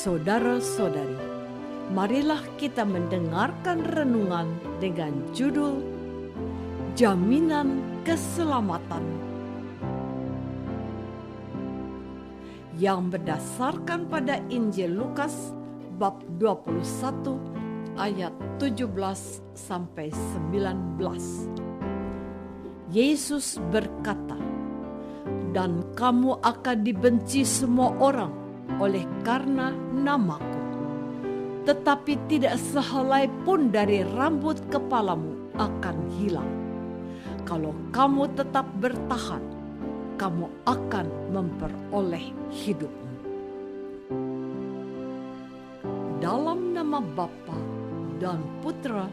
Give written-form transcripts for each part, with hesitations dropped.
Saudara-saudari, marilah kita mendengarkan renungan dengan judul Jaminan Keselamatan yang berdasarkan pada Injil Lukas bab 21 ayat 17 sampai 19. Yesus berkata, "Dan kamu akan dibenci semua orang oleh karena namaku. Tetapi tidak sehelai pun dari rambut kepalamu akan hilang. Kalau kamu tetap bertahan, kamu akan memperoleh hidupmu." Dalam nama Bapa dan Putra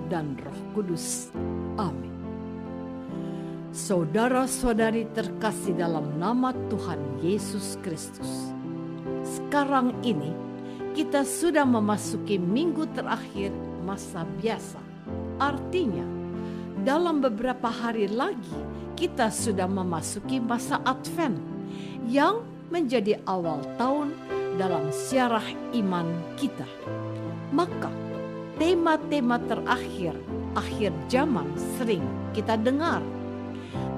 dan Roh Kudus. Amin. Saudara-saudari terkasih dalam nama Tuhan Yesus Kristus. Sekarang ini kita sudah memasuki minggu terakhir masa biasa. Artinya, dalam beberapa hari lagi kita sudah memasuki masa Advent yang menjadi awal tahun dalam syarah iman kita. Maka, tema-tema terakhir akhir zaman sering kita dengar.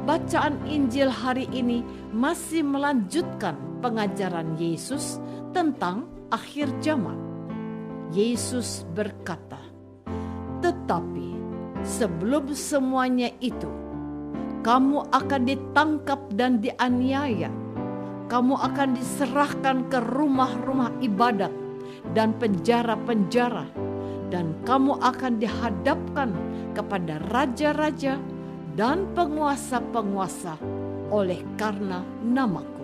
Bacaan Injil hari ini masih melanjutkan pengajaran Yesus tentang akhir zaman. Yesus berkata, "Tetapi sebelum semuanya itu, kamu akan ditangkap dan dianiaya. Kamu akan diserahkan ke rumah-rumah ibadat dan penjara-penjara, dan kamu akan dihadapkan kepada raja-raja dan penguasa-penguasa oleh karena namaku.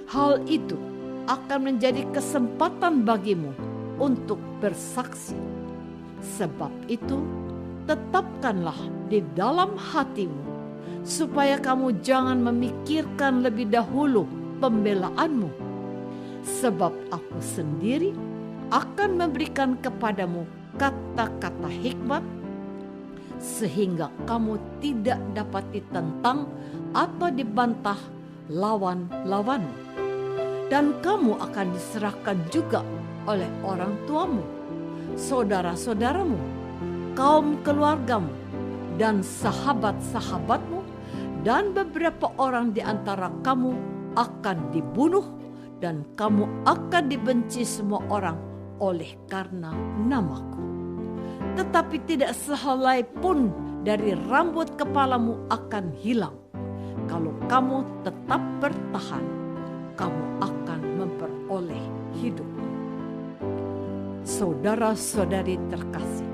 Hal itu akan menjadi kesempatan bagimu untuk bersaksi. Sebab itu, tetapkanlah di dalam hatimu, supaya kamu jangan memikirkan lebih dahulu pembelaanmu. Sebab aku sendiri akan memberikan kepadamu kata-kata hikmat, sehingga kamu tidak dapat ditentang atau dibantah lawan-lawanmu. Dan kamu akan diserahkan juga oleh orang tuamu, saudara-saudaramu, kaum keluargamu, dan sahabat-sahabatmu, dan beberapa orang di antara kamu akan dibunuh, dan kamu akan dibenci semua orang oleh karena namaku. Tetapi tidak sehelai pun dari rambut kepalamu akan hilang. Kalau kamu tetap bertahan, kamu akan memperoleh hidupmu." Saudara-saudari terkasih,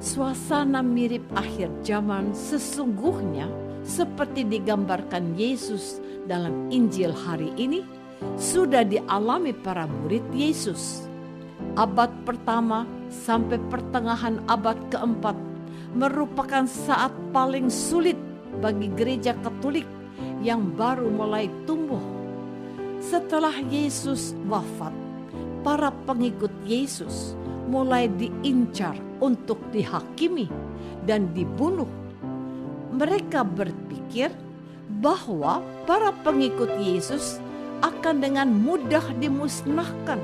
suasana mirip akhir zaman sesungguhnya seperti digambarkan Yesus dalam Injil hari ini sudah dialami para murid Yesus. Abad pertama sampai pertengahan abad keempat merupakan saat paling sulit bagi gereja Katolik yang baru mulai tumbuh. Setelah Yesus wafat, para pengikut Yesus mulai diincar untuk dihakimi dan dibunuh. Mereka berpikir bahwa para pengikut Yesus akan dengan mudah dimusnahkan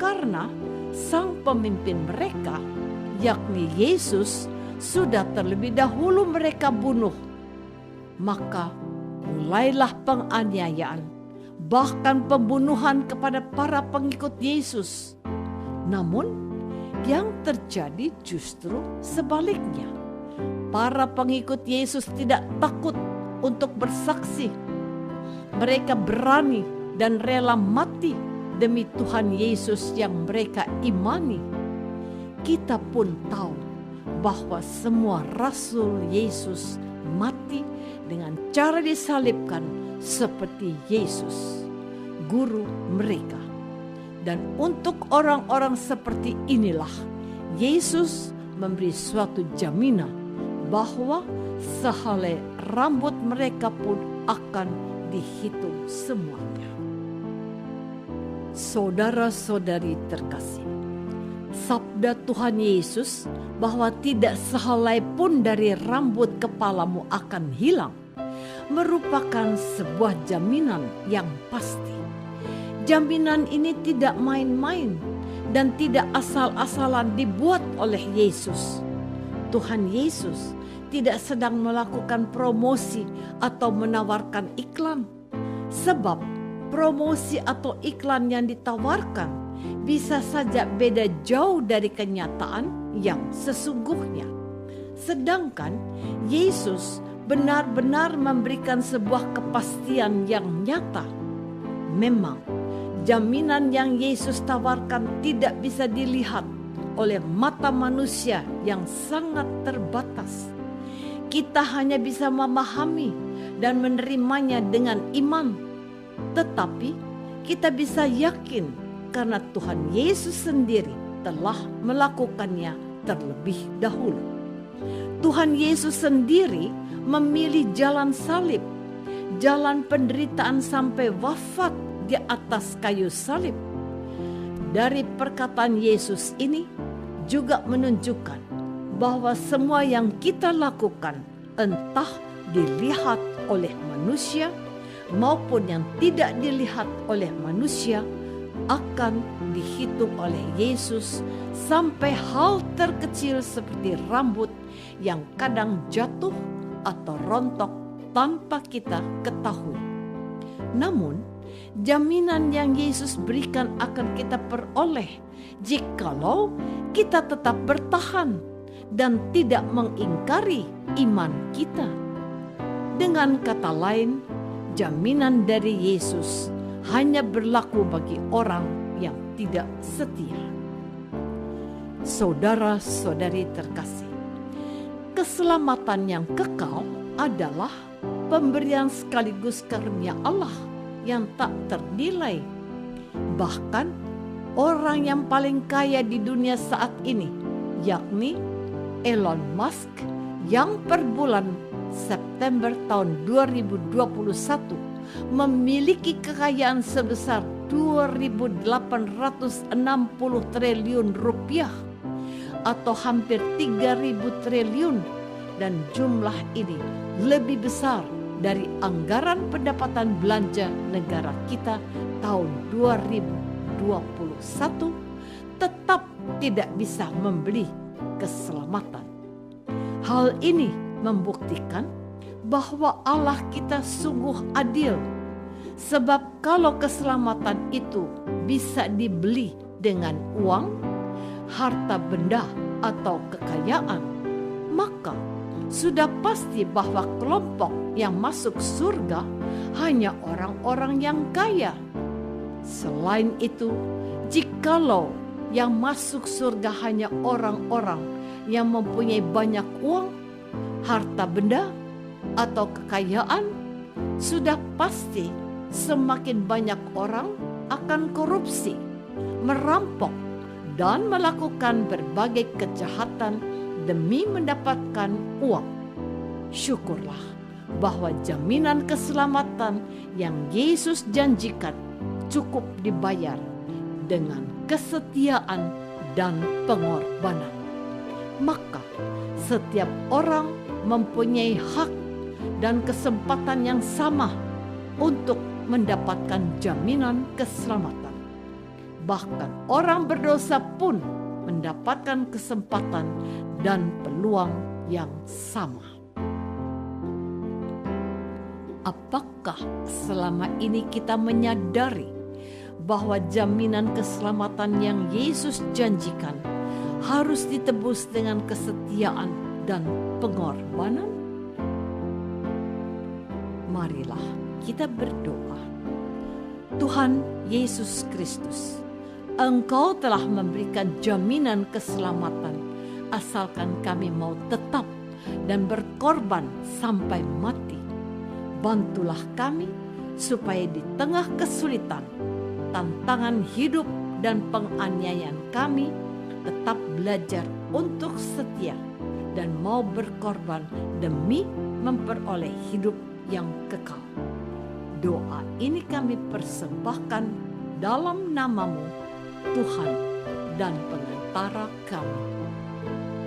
karena sang pemimpin mereka, yakni Yesus, sudah terlebih dahulu mereka bunuh. Maka mulailah penganiayaan, bahkan pembunuhan kepada para pengikut Yesus. Namun, yang terjadi justru sebaliknya. Para pengikut Yesus tidak takut untuk bersaksi. Mereka berani dan rela mati demi Tuhan Yesus yang mereka imani. Kita pun tahu bahwa semua rasul Yesus mati dengan cara disalibkan seperti Yesus, guru mereka. Dan untuk orang-orang seperti inilah Yesus memberi suatu jaminan bahwa sehelai rambut mereka pun akan dihitung semuanya. Saudara-saudari terkasih, sabda Tuhan Yesus bahwa tidak sehelai pun dari rambut kepalamu akan hilang merupakan sebuah jaminan yang pasti. Jaminan ini tidak main-main dan tidak asal-asalan dibuat oleh Yesus. Tuhan Yesus tidak sedang melakukan promosi atau menawarkan iklan. Sebab promosi atau iklan yang ditawarkan bisa saja beda jauh dari kenyataan yang sesungguhnya. Sedangkan Yesus benar-benar memberikan sebuah kepastian yang nyata. Memang jaminan yang Yesus tawarkan tidak bisa dilihat oleh mata manusia yang sangat terbatas. Kita hanya bisa memahami dan menerimanya dengan iman. Tetapi kita bisa yakin karena Tuhan Yesus sendiri telah melakukannya terlebih dahulu. Tuhan Yesus sendiri memilih jalan salib, jalan penderitaan sampai wafat di atas kayu salib. Dari perkataan Yesus ini juga menunjukkan bahwa semua yang kita lakukan, entah dilihat oleh manusia maupun yang tidak dilihat oleh manusia, akan dihitung oleh Yesus sampai hal terkecil seperti rambut yang kadang jatuh atau rontok tanpa kita ketahui. Namun, jaminan yang Yesus berikan akan kita peroleh jikalau kita tetap bertahan dan tidak mengingkari iman kita. Dengan kata lain, jaminan dari Yesus hanya berlaku bagi orang yang tidak setia. Saudara-saudari terkasih, keselamatan yang kekal adalah pemberian sekaligus karunia Allah yang tak ternilai. Bahkan orang yang paling kaya di dunia saat ini, yakni Elon Musk, yang per bulan September tahun 2021 memiliki kekayaan sebesar 2.860 triliun rupiah atau hampir 3.000 triliun, dan jumlah ini lebih besar dari anggaran pendapatan belanja negara kita tahun 2021, tetap tidak bisa membeli keselamatan. Hal ini membuktikan bahwa Allah kita sungguh adil. Sebab kalau keselamatan itu bisa dibeli dengan uang, harta benda atau kekayaan, maka sudah pasti bahwa kelompok yang masuk surga hanya orang-orang yang kaya. Selain itu, jikalau yang masuk surga hanya orang-orang yang mempunyai banyak uang, harta benda, atau kekayaan, sudah pasti semakin banyak orang akan korupsi, merampok, dan melakukan berbagai kejahatan demi mendapatkan uang. Syukurlah bahwa jaminan keselamatan yang Yesus janjikan cukup dibayar dengan kesetiaan dan pengorbanan. Maka setiap orang mempunyai hak dan kesempatan yang sama untuk mendapatkan jaminan keselamatan. Bahkan orang berdosa pun mendapatkan kesempatan dan peluang yang sama. Apakah selama ini kita menyadari bahwa jaminan keselamatan yang Yesus janjikan harus ditebus dengan kesetiaan dan pengorbanan? Marilah kita berdoa. Tuhan Yesus Kristus, Engkau telah memberikan jaminan keselamatan asalkan kami mau tetap dan berkorban sampai mati. Bantulah kami supaya di tengah kesulitan, tantangan hidup dan penganiayaan kami tetap belajar untuk setia dan mau berkorban demi memperoleh hidup yang kekal. Doa ini kami persembahkan dalam nama-Mu, Tuhan dan Pengantara kami.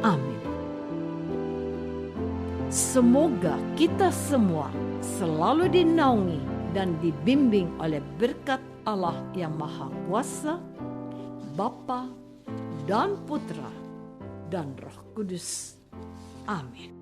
Amin. Semoga kita semua selalu dinaungi dan dibimbing oleh berkat Allah yang Maha Kuasa, Bapa dan Putra dan Roh Kudus. Amin.